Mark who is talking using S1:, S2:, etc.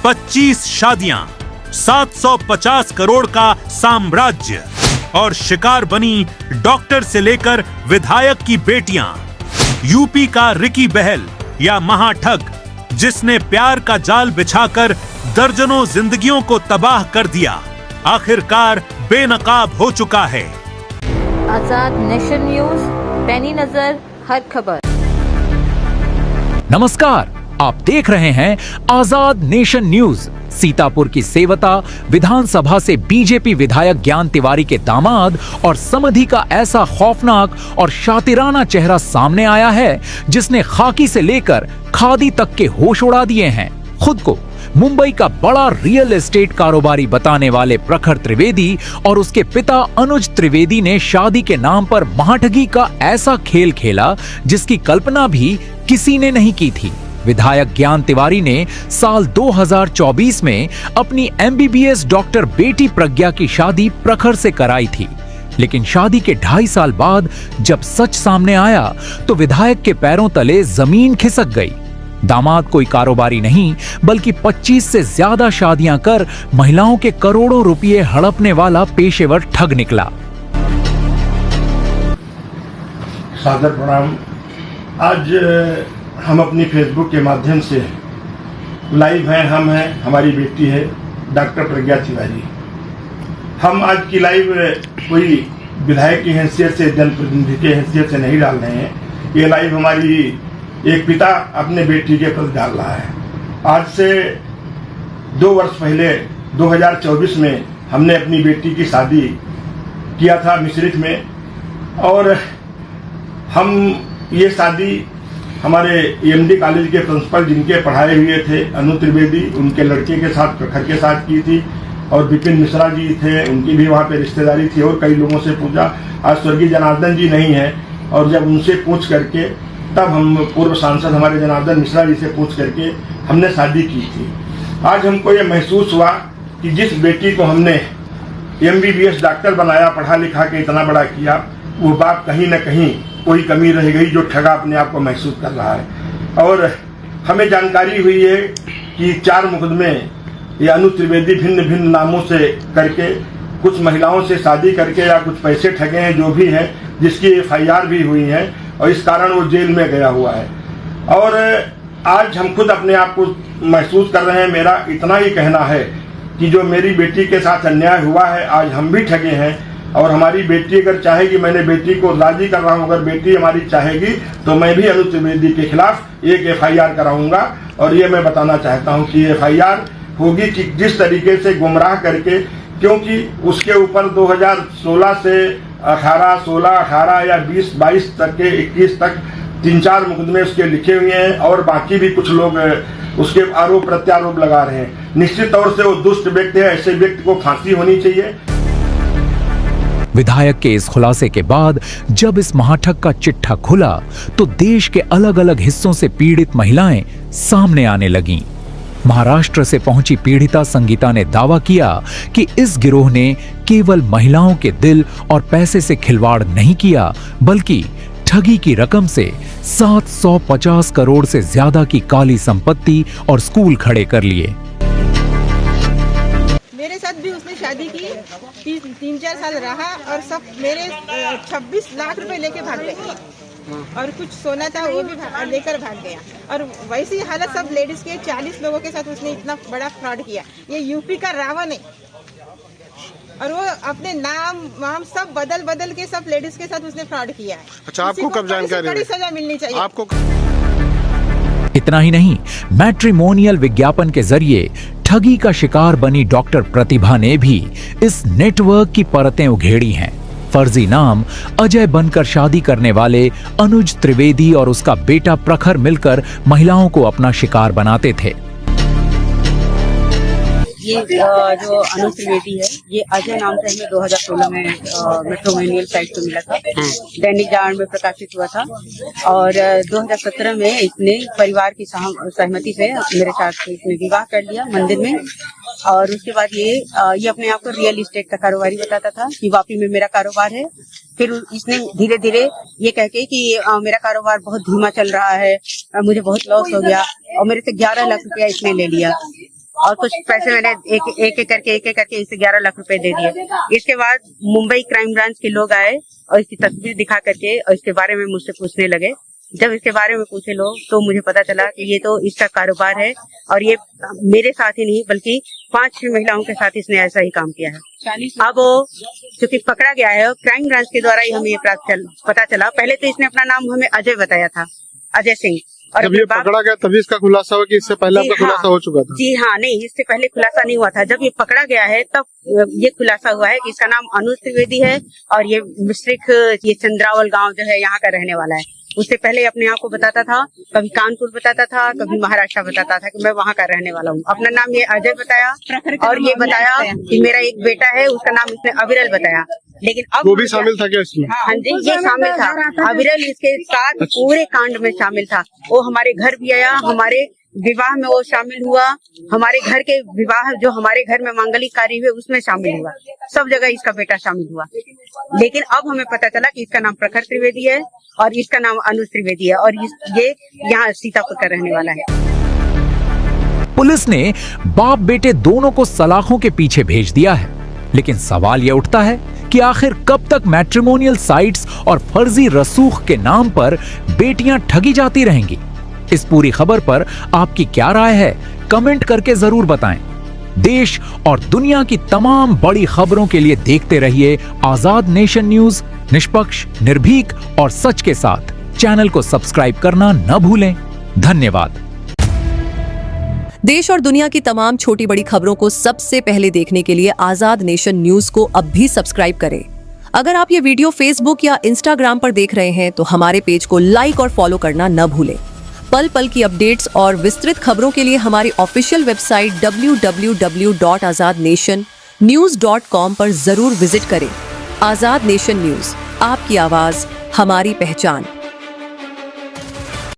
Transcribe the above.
S1: 25 शादियां, 750 करोड़ का साम्राज्य और शिकार बनी डॉक्टर से लेकर विधायक की बेटियां। यूपी का रिकी बहल या महाठग जिसने प्यार का जाल बिछाकर दर्जनों जिंदगियों को तबाह कर दिया, आखिरकार बेनकाब हो चुका है।
S2: आजाद नेशन न्यूज, पैनी नजर हर खबर।
S3: नमस्कार, आप देख रहे हैं आजाद नेशन न्यूज। सीतापुर की सेवता विधानसभा से बीजेपी विधायक ज्ञान तिवारी के दामाद और समधी का ऐसा खौफनाक और शातिराना चेहरा सामने आया है जिसने खाकी से लेकर खादी तक के होश उड़ा दिए हैं। खुद को मुंबई का बड़ा रियल एस्टेट कारोबारी बताने वाले प्रखर त्रिवेदी और उसके पिता अनुज त्रिवेदी ने शादी के नाम पर महाठगी का ऐसा खेल खेला जिसकी कल्पना भी किसी ने नहीं की थी। विधायक ज्ञान तिवारी ने साल 2024 में अपनी MBBS डॉक्टर बेटी प्रज्ञा की शादी प्रखर से कराई थी, लेकिन शादी के 2.5 साल बाद जब सच सामने आया तो विधायक के पैरों तले जमीन खिसक गई। दामाद कोई कारोबारी नहीं बल्कि 25 से ज्यादा शादियां कर महिलाओं के करोड़ों रुपए हड़पने वाला पेशेवर ठग निकला।
S4: सादर प्रणाम। आज हम अपनी फेसबुक के माध्यम से लाइव हैं। हम हैं, हमारी बेटी है डॉक्टर प्रज्ञा तिवारी। हम आज की लाइव कोई विधायक की हैसियत से, जनप्रतिनिधि की हैसियत से नहीं डाल रहे हैं। ये लाइव हमारी एक पिता अपने बेटी के प्रति डाल रहा है। आज से 2 वर्ष पहले 2024 में हमने अपनी बेटी की शादी किया था मिश्रित में, और हम ये शादी हमारे EMD कॉलेज के प्रिंसिपल जिनके पढ़ाए हुए थे अनु त्रिवेदी, उनके लड़के के साथ, प्रखर के साथ की थी, और विपिन मिश्रा जी थे, उनकी भी वहाँ पे रिश्तेदारी थी, और कई लोगों से पूछा। आज स्वर्गीय जनार्दन जी नहीं है, और जब उनसे पूछ करके तब हम पूर्व सांसद हमारे जनार्दन मिश्रा जी से पूछ करके हमने शादी की थी। आज हमको ये महसूस हुआ कि जिस बेटी को हमने MBBS डॉक्टर बनाया, पढ़ा लिखा के इतना बड़ा किया, वो बाप कहीं न कहीं कोई कमी रह गई जो ठगा अपने आप को महसूस कर रहा है। और हमें जानकारी हुई है कि 4 मुकदमे ये अनु त्रिवेदी भिन्न भिन्न नामों से करके कुछ महिलाओं से शादी करके या कुछ पैसे ठगे हैं, जो भी है, जिसकी FIR भी हुई है, और इस कारण वो जेल में गया हुआ है। और आज हम खुद अपने आप को महसूस कर रहे हैं। मेरा इतना ही कहना है कि जो मेरी बेटी के साथ अन्याय हुआ है, आज हम भी ठगे हैं, और हमारी बेटी अगर चाहेगी, मैंने बेटी को राजी कर रहा हूँ, अगर बेटी हमारी चाहेगी तो मैं भी अनु त्रिवेदी के खिलाफ एक FIR कराऊंगा। और ये मैं बताना चाहता हूँ कि FIR होगी कि जिस तरीके से गुमराह करके, क्योंकि उसके ऊपर 2016 से 18, 16, 18 या 20, 22 तक के 21 तक 3-4 मुकदमे उसके लिखे हुए हैं, और बाकी भी कुछ लोग उसके आरोप प्रत्यारोप लगा रहे हैं। निश्चित तौर से वो दुष्ट व्यक्ति है, ऐसे व्यक्ति को फांसी होनी चाहिए।
S3: विधायक के इस खुलासे के बाद जब इस महाठग का चिट्ठा खुला तो देश के अलग अलग हिस्सों से पीड़ित महिलाएं सामने आने लगीं। महाराष्ट्र से पहुंची पीड़िता संगीता ने दावा किया कि इस गिरोह ने केवल महिलाओं के दिल और पैसे से खिलवाड़ नहीं किया, बल्कि ठगी की रकम से 750 करोड़ से ज्यादा की काली संपत्ति और स्कूल खड़े कर लिए।
S5: मेरे साथ भी उसने शादी की, 3-4 साल रहा, और सब मेरे 26 लाख रुपए लेके भाग गए, और कुछ सोना था वो भी लेकर भाग गया। और वैसी हालत सब लेडीज के 40 लोगों के साथ उसने इतना बड़ा फ्रॉड किया। ये यूपी का रावण है, और वो अपने नाम वाम सब बदल के सब लेडीज के साथ उसने फ्रॉड किया है।
S6: अच्छा, आपको कब जानकारी?
S5: बड़ी सजा मिलनी चाहिए
S6: आपको।
S3: इतना ही नहीं, मैट्रिमोनियल विज्ञापन के जरिए ठगी का शिकार बनी डॉक्टर प्रतिभा ने भी इस नेटवर्क की परतें उघेड़ी हैं। फर्जी नाम अजय बनकर शादी करने वाले अनुज त्रिवेदी और उसका बेटा प्रखर मिलकर महिलाओं को अपना शिकार बनाते थे।
S7: ये जो अनुज त्रिवेदी है, ये अजय नाम से हमें 2016 में मैट्रिमोनियल साइट पे मिला था, दैनिक जागरण में प्रकाशित हुआ था, और 2017 में इसने परिवार की सहमति से मेरे साथ इसने विवाह कर लिया मंदिर में। और उसके बाद ये अपने आप को रियल एस्टेट का कारोबारी बताता था कि वापी में मेरा कारोबार है। फिर इसने धीरे धीरे ये कह के कि मेरा कारोबार बहुत धीमा चल रहा है, मुझे बहुत लॉस हो गया, और मेरे से 11 लाख रुपया इसने ले लिया। और कुछ पैसे मैंने एक एक करके इसे 11 लाख रुपए दे दिए। इसके बाद मुंबई क्राइम ब्रांच के लोग आए और इसकी तस्वीर दिखा करके और इसके बारे में मुझसे पूछने लगे। जब इसके बारे में पूछे लोग तो मुझे पता चला कि ये तो इसका कारोबार है और ये मेरे साथ ही नहीं बल्कि 5-6 महिलाओं के साथ इसने ऐसा ही काम किया है। अब वो चूंकि पकड़ा गया है, क्राइम ब्रांच के द्वारा ही हमें ये पता चला। पहले तो इसने अपना नाम हमें अजय बताया था, अजय सिंह। और
S6: जब ये पकड़ा गया तभी इसका खुलासा हुआ कि इससे पहले आपका खुलासा हो चुका था?
S7: जी हाँ, नहीं, इससे पहले खुलासा नहीं हुआ था। जब ये पकड़ा गया है तब ये खुलासा हुआ है कि इसका नाम अनुज त्रिवेदी है और ये मिश्रिक ये चंद्रावल गांव जो है यहाँ का रहने वाला है। उससे पहले अपने आप को बताता था, कभी कानपुर बताता था, कभी महाराष्ट्र बताता था कि मैं वहाँ का रहने वाला हूँ। अपना नाम ये अजय बताया और ये बताया कि मेरा एक बेटा है, उसका नाम इसने अविरल बताया। लेकिन अब
S6: वो भी शामिल था क्या इसमें?
S7: हाँ जी, ये शामिल था। अविरल इसके साथ पूरे कांड में शामिल था। वो हमारे घर भी आया, हमारे विवाह में वो शामिल हुआ, हमारे घर के विवाह जो हमारे घर में मांगलिक कार्य हुए उसमें शामिल हुआ। सब जगह इसका बेटा शामिल हुआ। लेकिन अब हमें पता चला कि इसका नाम प्रखर त्रिवेदी है और इसका नाम अनुज त्रिवेदी है और ये यहाँ सीतापुर का रहने वाला है।
S3: पुलिस ने बाप बेटे दोनों को सलाखों के पीछे भेज दिया है, लेकिन सवाल यह उठता है कि आखिर कब तक मैट्रिमोनियल साइट्स और फर्जी रसूख के नाम पर बेटियां ठगी जाती रहेंगी? इस पूरी खबर पर आपकी क्या राय है? कमेंट करके जरूर बताएं। देश और दुनिया की तमाम बड़ी खबरों के लिए देखते रहिए आजाद नेशन न्यूज, निष्पक्ष, निर्भीक और सच के साथ। चैनल को सब्सक्राइब करना न भूलें। धन्यवाद।
S8: देश और दुनिया की तमाम छोटी बड़ी खबरों को सबसे पहले देखने के लिए आजाद नेशन न्यूज को अब भी सब्सक्राइब करें। अगर आप ये वीडियो फेसबुक या इंस्टाग्राम पर देख रहे हैं तो हमारे पेज को लाइक और फॉलो करना न भूलें। पल पल की अपडेट्स और विस्तृत खबरों के लिए हमारी ऑफिशियल वेबसाइट www.azadnationnews.com पर जरूर विजिट करें। आजाद नेशन न्यूज, आपकी आवाज हमारी पहचान।